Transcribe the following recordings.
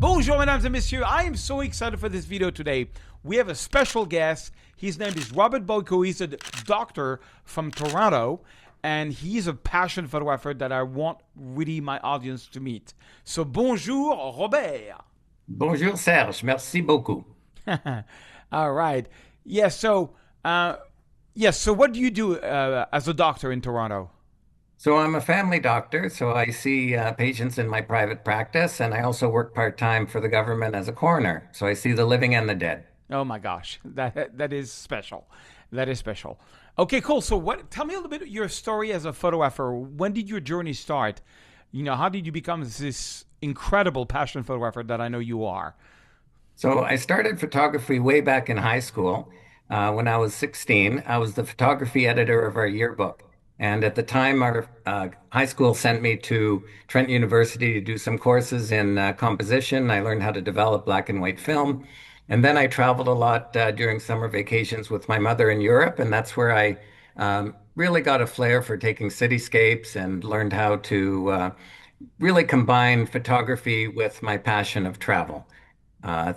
Bonjour, mesdames et messieurs. I am so excited for this video today. We have a special guest. His name is Robert Boku. He's a doctor from Toronto, and he's a passion photographer that I want really my audience to meet. So, bonjour, Robert. Bonjour Serge, merci beaucoup. All right. So what do you do as a doctor in Toronto? So I'm a family doctor, so I see patients in my private practice, and I also work part-time for the government as a coroner. So I see the living and the dead. Oh my gosh, that is special. That is special. Okay, cool. So tell me a little bit of your story as a photographer. When did your journey start? How did you become this incredible passion photographer that I know you are? So I started photography way back in high school. When I was 16, I was the photography editor of our yearbook. And at the time, our high school sent me to Trent University to do some courses in composition. I learned how to develop black and white film. And then I traveled a lot during summer vacations with my mother in Europe. And that's where I really got a flair for taking cityscapes and learned how to really combine photography with my passion of travel.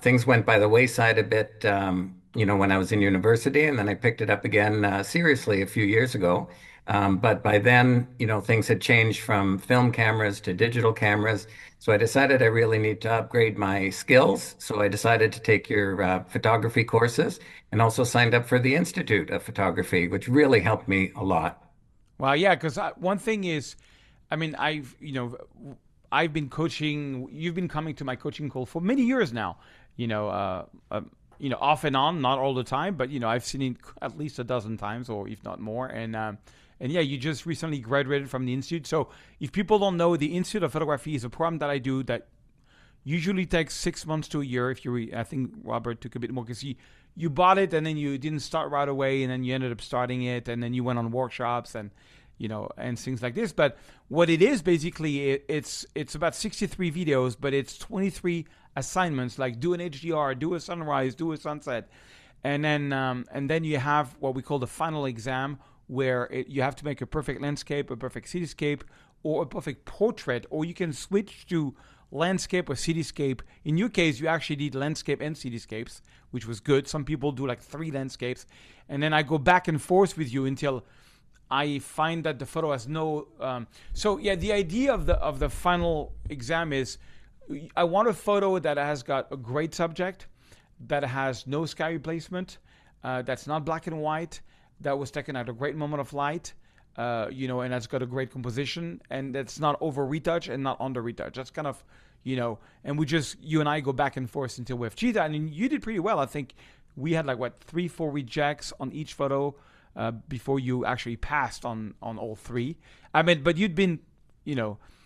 Things went by the wayside a bit, when I was in university, and then I picked it up again seriously a few years ago. But by then, things had changed from film cameras to digital cameras. So I decided I really need to upgrade my skills. So I decided to take your photography courses and also signed up for the Institute of Photography, which really helped me a lot. Well, yeah, because one thing is, I've been coaching. You've been coming to my coaching call for many years now. Off and on, not all the time, but I've seen it at least a dozen times, or if not more. And yeah, you just recently graduated from the institute. So if people don't know, the Institute of Photography is a program that I do that usually takes 6 months to a year. I think Robert took a bit more because you bought it and then you didn't start right away, and then you ended up starting it, and then you went on workshops and and things like this. But what it is basically, it's about 63 videos, but it's 23 assignments, like do an HDR, do a sunrise, do a sunset, and then you have what we call the final exam, where you have to make a perfect landscape, a perfect cityscape, or a perfect portrait, or you can switch to landscape or cityscape. In your case, you actually did landscape and cityscapes, which was good. Some people do like 3 landscapes, and then I go back and forth with you until I find that the photo has no. So yeah, the idea of the final exam is, I want a photo that has got a great subject, that has no sky replacement, that's not black and white, that was taken at a great moment of light, and that's got a great composition, and that's not over retouch and not under retouch. That's kind of, and you and I go back and forth until we have cheetah. And you did pretty well. I think we had 3-4 rejects on each photo before you actually passed on all 3. But you'd been,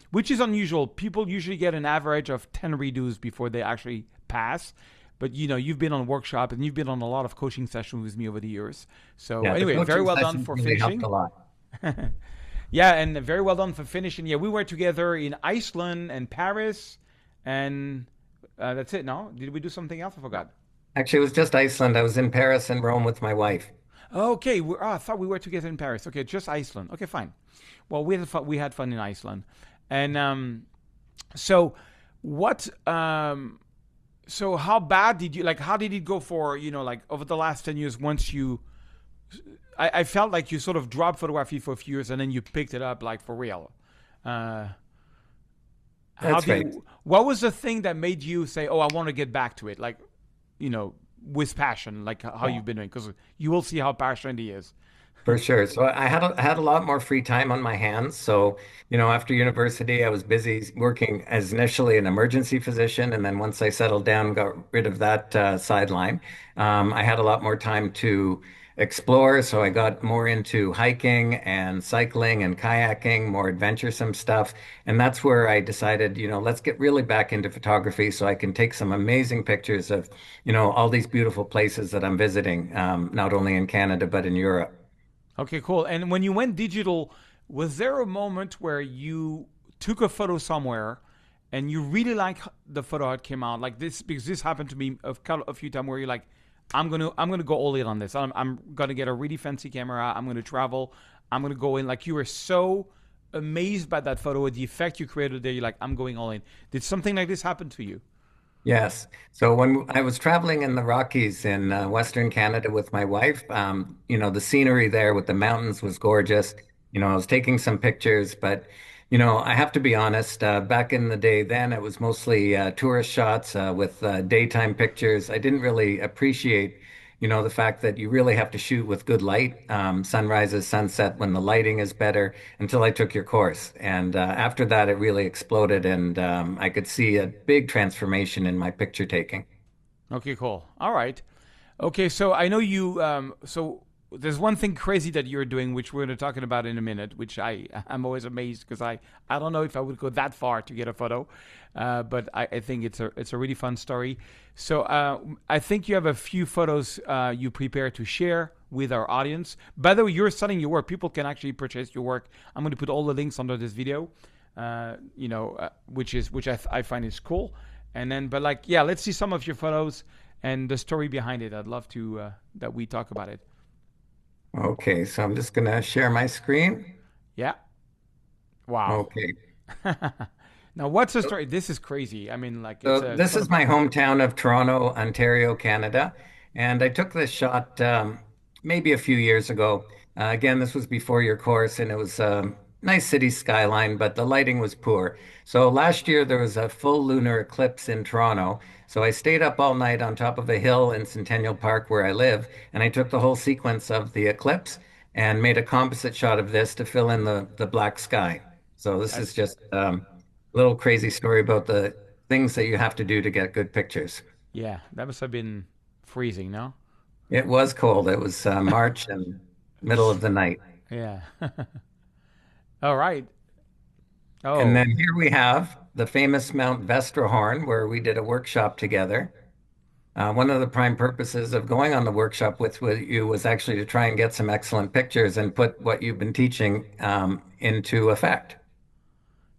which is unusual. People usually get an average of 10 redos before they actually pass. But you've been on workshop and you've been on a lot of coaching sessions with me over the years. So Yeah, the anyway, very coaching well done sessions for really helped finishing. a lot. Yeah, and very well done for finishing. Yeah, we were together in Iceland and Paris, and that's it. No, did we do something else? I forgot. Actually, it was just Iceland. I was in Paris and Rome with my wife. Okay, I thought we were together in Paris. Okay, just Iceland. Okay, fine. Well, we had fun in Iceland, and so what? So how bad did you How did it go for over the last 10 years? Once I felt like you sort of dropped photography for a few years and then you picked it up for real. Uh, That's right. what was the thing that made you say, "Oh, I want to get back to it"? With passion, like how Yeah, you've been doing, because you will see how passionate he is. for sure. So I had a lot more free time on my hands. So, after university, I was busy working as initially an emergency physician, and then once I settled down, got rid of that sideline. I had a lot more time to explore. So I got more into hiking and cycling and kayaking, more adventuresome stuff. And that's where I decided, let's get really back into photography so I can take some amazing pictures of, all these beautiful places that I'm visiting, not only in Canada, but in Europe. Okay, cool. And when you went digital, was there a moment where you took a photo somewhere and you really like the photo how it came out, like this? Because this happened to me a few times where you're like, I'm gonna go all in on this. I'm gonna get a really fancy camera. I'm gonna travel. I'm gonna go in. Like, you were so amazed by that photo, the effect you created there. You're like, I'm going all in. Did something like this happen to you? Yes. So when I was traveling in the Rockies in Western Canada with my wife, the scenery there with the mountains was gorgeous. I was taking some pictures, but, I have to be honest, back in the day then, it was mostly tourist shots with daytime pictures. I didn't really appreciate, the fact that you really have to shoot with good light, sunrises, sunset, when the lighting is better until I took your course. And after that, it really exploded, and I could see a big transformation in my picture taking. Okay, cool. All right. Okay, so I know you. So there's one thing crazy that you're doing, which we're going to talk about in a minute. Which I'm always amazed because I don't know if I would go that far to get a photo, but I think it's a really fun story. So I think you have a few photos you prepare to share with our audience. By the way, you're selling your work. People can actually purchase your work. I'm going to put all the links under this video. Which I find is cool. And then, but like, yeah, let's see some of your photos and the story behind it. I'd love to that we talk about it. Okay, so I'm just gonna share my screen. Yeah. Wow. Okay. Now, what's the story? This is crazy. I mean, like, it's So a this sort is of my hometown of Toronto, Ontario, Canada, and I took this shot maybe a few years ago. Again, this was before your course, and it was a nice city skyline, but the lighting was poor. So last year there was a full lunar eclipse in Toronto. So I stayed up all night on top of a hill in Centennial Park where I live, and I took the whole sequence of the eclipse and made a composite shot of this to fill in the black sky. So this is that's just a little crazy story about the things that you have to do to get good pictures. yeah, that must have been freezing, no? It was cold. It was March and middle of the night. Yeah. All right. And Oh, then here we have the famous Mount Vestrahorn, where we did a workshop together. One of the prime purposes of going on the workshop with you was actually to try and get some excellent pictures and put what you've been teaching into effect.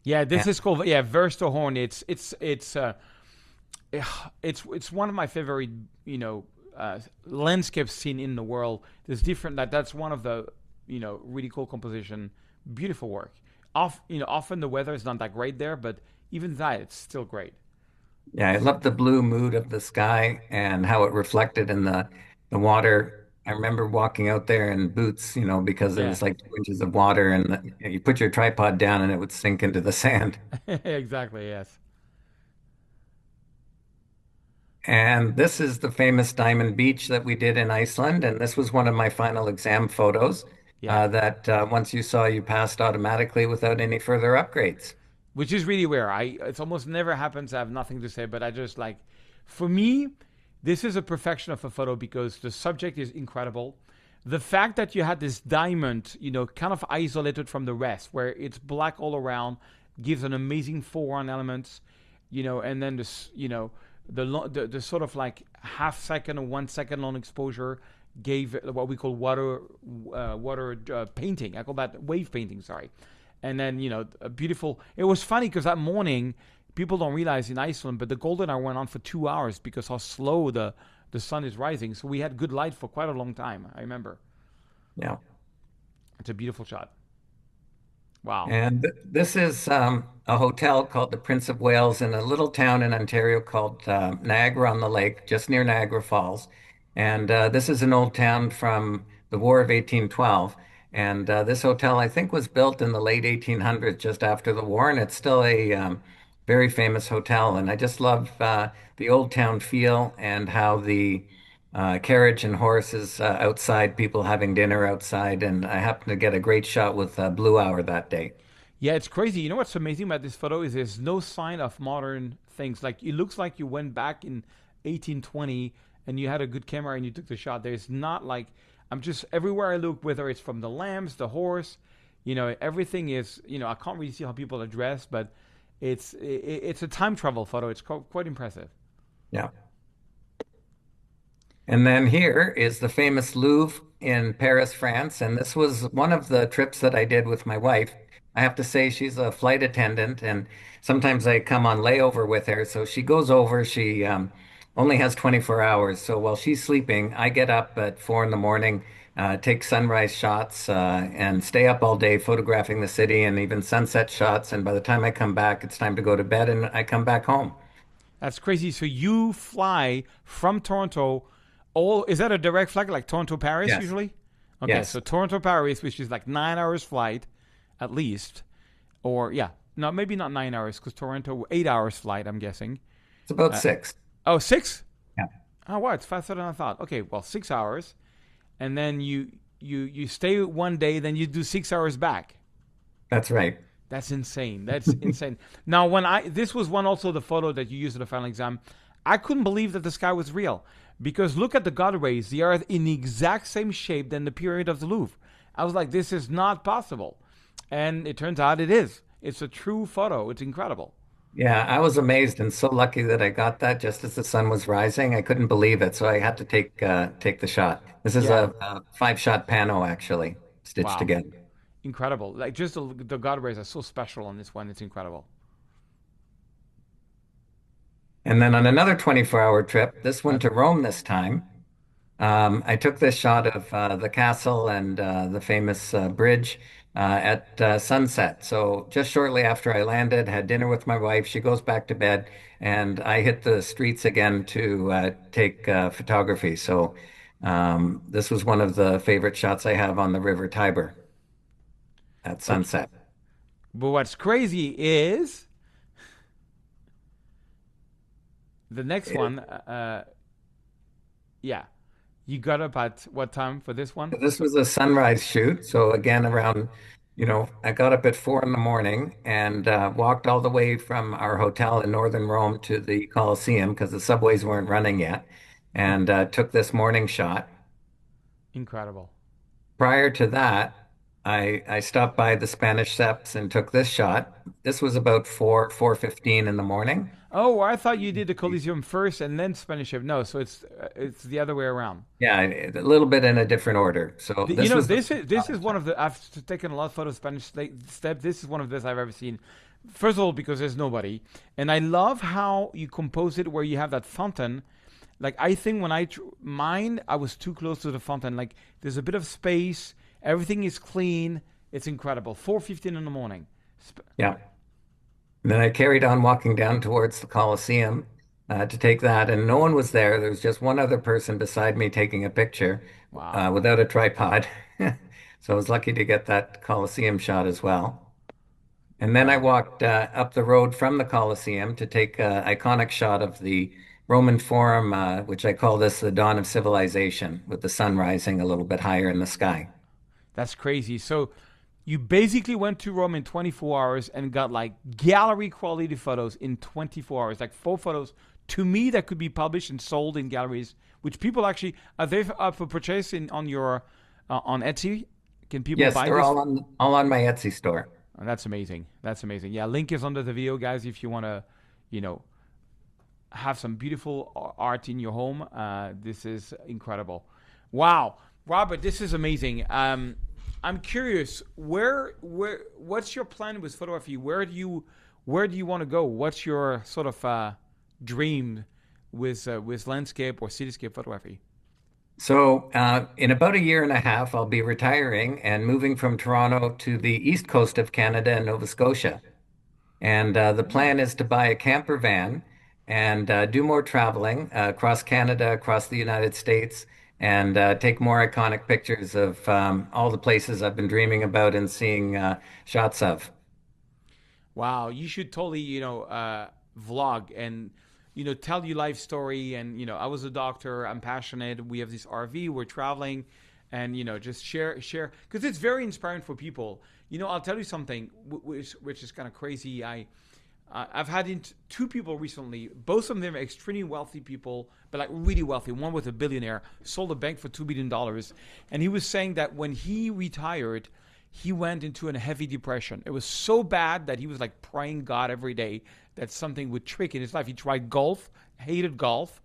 yeah. And This is called yeah, Verstohorn. It's one of my favorite, you know, landscapes seen in the world. There's different that's one of the really cool composition, beautiful work. Often the weather is not that great there, but even that it's still great. yeah, I love the blue mood of the sky and how it reflected in the water. I remember walking out there in boots, because it Yeah, was like 2 inches of water, and you put your tripod down and it would sink into the sand. exactly. Yes. And this is the famous Diamond Beach that we did in Iceland, and this was one of my final exam photos Yeah. that once you saw, you passed automatically without any further upgrades. Which is really rare. I It's almost never happens. I have nothing to say, but I just like, for me, this is a perfection of a photo because the subject is incredible. The fact that you had this diamond, kind of isolated from the rest, where it's black all around, gives an amazing foreground elements, and then this, the sort of like half second or 1 second long exposure gave what we call water painting. I call that wave painting. Sorry, and then a beautiful. It was funny because that morning people don't realize in Iceland, but the golden hour went on for 2 hours because how slow the sun is rising. So we had good light for quite a long time. I remember. Yeah. It's a beautiful shot. Wow. And this is a hotel called the Prince of Wales in a little town in Ontario called Niagara on the Lake, just near Niagara Falls. And this is an old town from the War of 1812. And this hotel, I think, was built in the late 1800s, just after the war. And it's still a very famous hotel. And I just love the old town feel and how the carriage and horses outside, people having dinner outside. And I happened to get a great shot with Blue Hour that day. Yeah, it's crazy. You know what's amazing about this photo is there's no sign of modern things. Like it looks like you went back in 1820 and you had a good camera and you took the shot. There's not like I'm just everywhere I look, whether it's from the lamps, the horse, everything is. I can't really see how people are dressed, but it's a time travel photo. It's quite impressive. Yeah. And then here is the famous Louvre in Paris, France. And this was one of the trips that I did with my wife. I have to say, she's a flight attendant, and sometimes I come on layover with her. So she goes over, she only has 24 hours. So while she's sleeping, I get up at 4 in the morning, take sunrise shots, and stay up all day photographing the city and even sunset shots. And by the time I come back, it's time to go to bed and I come back home. That's crazy. So you fly from Toronto. Is that a direct flight like Toronto Paris Yes. usually? Okay, Yes. so Toronto Paris, which is like 9 hours flight, at least, or yeah, no, maybe not 9 hours because Toronto 8 hours flight. I'm guessing. It's about Uh, six. oh, six? Yeah, Oh, wow, it's faster than I thought. Okay, well, 6 hours, and then you stay one day, then you do 6 hours back. that's right. That's insane. That's insane. Now, this was one also the photo that you used in the final exam. I couldn't believe that the sky was real because look at the God rays. They are in the exact same shape than the pyramid of the Louvre. I was like, this is not possible, and it turns out it is. It's a true photo. It's incredible. Yeah, I was amazed and so lucky that I got that just as the sun was rising. I couldn't believe it, so I had to take the shot. This is Yeah. a five-shot pano actually stitched Wow. together. Incredible. Like just the God rays are so special on this one. It's incredible. And then on another 24-hour trip, this one Uh, to Rome this time, I took this shot of the castle and the famous bridge at sunset. So just shortly after I landed, had dinner with my wife. She goes back to bed, and I hit the streets again to take photography. So this was one of the favorite shots I have on the River Tiber at okay. sunset. But what's crazy is the next one. Yeah. You got up at what time for this one? This was a sunrise shoot. So again, around, I got up at 4 in the morning and walked all the way from our hotel in northern Rome to the Colosseum because the subways weren't running yet, and took this morning shot. Incredible. Prior to that, I stopped by the Spanish Steps and took this shot. This was about 4:15 in the morning. Oh, I thought you did the Colosseum first and then Spanish Ship. No, so it's the other way around. Yeah, a little bit in a different order. So You this know, was the this is one of the. I've taken a lot of photos of Spanish Step. This is one of the best I've ever seen. First of all, because there's nobody, and I love how you compose it where you have that fountain. Like I think when mine, I was too close to the fountain. Like there's a bit of space. Everything is clean. It's incredible. 4:15 in the morning. yeah. And then I carried on walking down towards the Colosseum to take that, and no one was there. There was just one other person beside me taking a picture Wow. without a tripod. So I was lucky to get that Colosseum shot as well. And then I Incredible. walked up the road from the Colosseum to take an iconic shot of the Roman Forum, which I call this the dawn of civilization, with the sun rising a little bit higher in the sky. That's crazy. So you basically went to Rome in 24 hours and got like gallery quality photos in 24 hours, like 4 photos to me that could be published and sold in galleries, which people actually are they up for purchase on your on Etsy? Can people Yes, buy they're this? all on my Etsy store. Oh, that's amazing. That's amazing. Yeah, link is under the video, guys. If you want to, you know, have some beautiful art in your home, this is incredible. Wow, Robert, this is amazing. I'm curious, what's your plan with photography? Where do you want to go? What's your sort of dream with landscape or cityscape photography? So, in about a year and a half, I'll be retiring and moving from Toronto to the east coast of Canada and Nova Scotia. And the plan is to buy a camper van and do more traveling across Canada, across the United States, and take more iconic pictures of all the places I've been dreaming about and seeing shots of. Wow, you should totally, vlog and, tell your life story. And, I was a doctor. I'm passionate. We have this RV. We're traveling, and just share because it's very inspiring for people. I'll tell you something, which is kind of crazy. I've had two people recently. Both of them are extremely wealthy people, but like really wealthy. One was a billionaire, sold a bank for $2 billion, and he was saying that when he retired, he went into a heavy depression. It was so bad that he was like praying God every day that something would trick in his life. He tried golf, hated golf,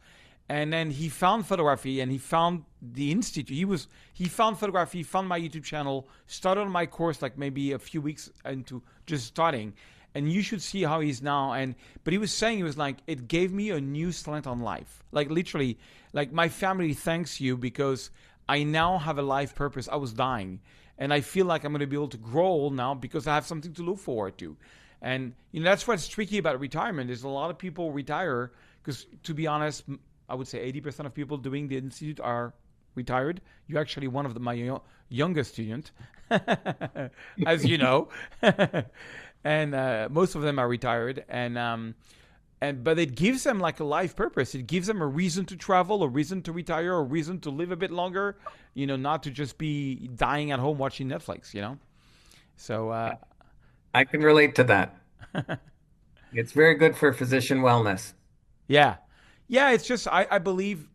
and then he found photography and he found the institute. He found photography, found my YouTube channel, started on my course like maybe a few weeks into just starting. And you should see how he's now. But he was saying, he was like, it gave me a new slant on life. Like literally, like my family thanks you because I now have a life purpose. I was dying. And I feel like I'm going to be able to grow old now because I have something to look forward to. And that's what's tricky about retirement is a lot of people retire because to be honest, I would say 80% of people doing the institute are retired. You're actually one of my youngest student, as you know, and most of them are retired, and but it gives them like a life purpose. It gives them a reason to travel, a reason to retire, a reason to live a bit longer. Not to just be dying at home watching Netflix. So I can relate to that. It's very good for physician wellness. yeah, yeah. It's just I believe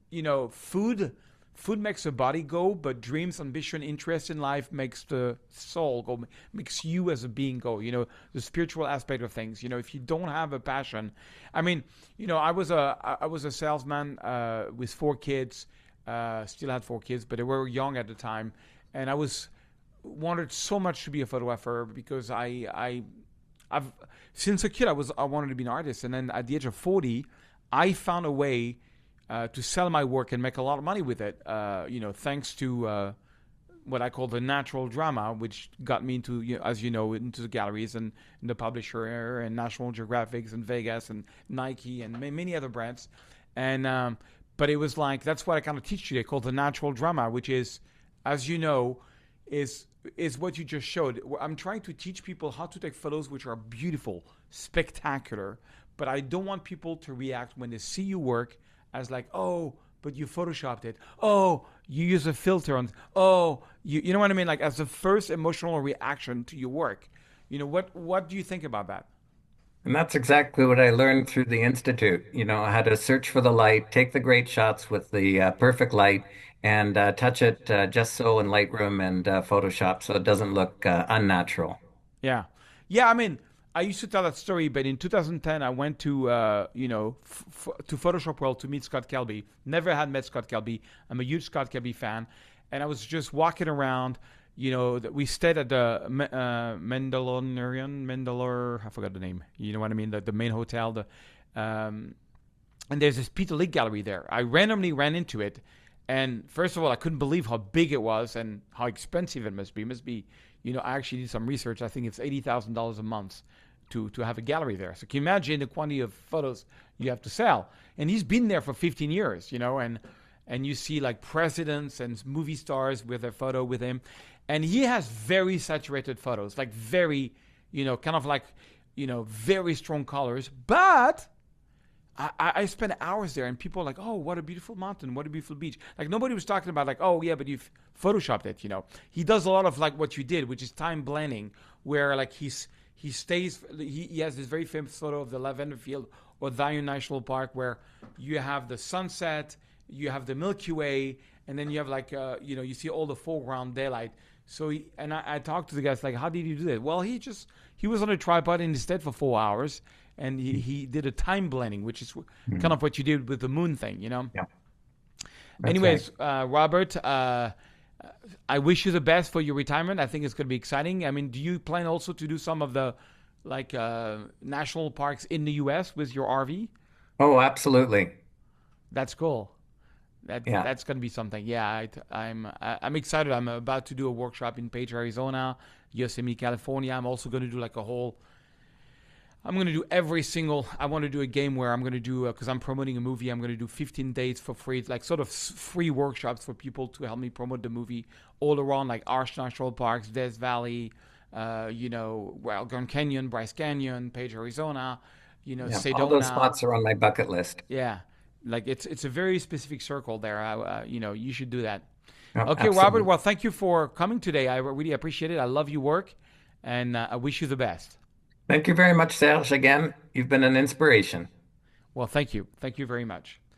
food makes the body go, but dreams, ambition, interest in life makes the soul go, makes you as a being go. The spiritual aspect of things. If you don't have a passion, I mean, I was a salesman with 4 kids. Still had 4 kids, but they were young at the time, and I wanted so much to be a photographer because I've since a kid I wanted to be an artist, and then at the age of 40, I found a way to sell my work and make a lot of money with it. Thanks to what I call the natural drama, which got me into, as you know, into the galleries and the publisher and National Geographic and Vegas and Nike and many other brands. And but it was like that's what I kind of teach today, called the natural drama, which is, as you know, is what you just showed. I'm trying to teach people how to take photos which are beautiful, spectacular, but I don't want people to react when they see you work as like, oh, but you photoshopped it. Oh, you use a filter on. Oh, you know what I mean? Like as the first emotional reaction to your work. What do you think about that? And that's exactly what I learned through the Institute. How to search for the light, take the great shots with the perfect light, and touch it just so in Lightroom and Photoshop so it doesn't look unnatural. Yeah, yeah. I mean, I used to tell that story, but in 2010, I went to to Photoshop World to meet Scott Kelby. Never had met Scott Kelby. I'm a huge Scott Kelby fan, and I was just walking around. We stayed at the Mandalore. I forgot the name. You know what I mean? The main hotel. And there's this Peter Lee gallery there. I randomly ran into it, and first of all, I couldn't believe how big it was and how expensive it must be. It must be, I actually did some research. I think it's $80,000 a month to have a gallery there. So can you imagine the quantity of photos you have to sell? And he's been there for 15 years, and you see like presidents and movie stars with their photo with him. And he has very saturated photos, like very, kind of like, very strong colors. But I spent hours there, and people are like, oh, what a beautiful mountain, what a beautiful beach. Like nobody was talking about like, oh yeah, but you've photoshopped it. He does a lot of like what you did, which is time blending, where like he has this very famous photo of the lavender field or Zion National Park, where you have the sunset, you have the Milky Way, and then you have like you see all the foreground daylight. So I talked to the guys like, how did you do that? Well, he was on a tripod and he stayed for 4 hours, and he did a time blending, which is kind of what you did with the moon thing, Yeah. Anyways, Right. Robert, I wish you the best for your retirement. I think it's going to be exciting. I mean, do you plan also to do some of the like national parks in the U.S. with your RV? Oh, absolutely. That's cool. Yeah. That's going to be something. Yeah, I'm excited. I'm about to do a workshop in Page, Arizona, Yosemite, California. I'm also going to do like a whole. I'm going to do every single. I want to do a game where I'm going to do because I'm promoting a movie. I'm going to do 15 days for free, like sort of free workshops for people to help me promote the movie all around, like Arch National Parks, Death Valley, Grand Canyon, Bryce Canyon, Page, Arizona, Yeah. All those Sedona. spots are on my bucket list. Yeah, like it's a very specific circle there. You should do that. Oh, Okay, Robert. absolutely. Well, thank you for coming today. I really appreciate it. I love your work, and I wish you the best. Thank you very much, Serge. Again, you've been an inspiration. Well, thank you. Thank you very much.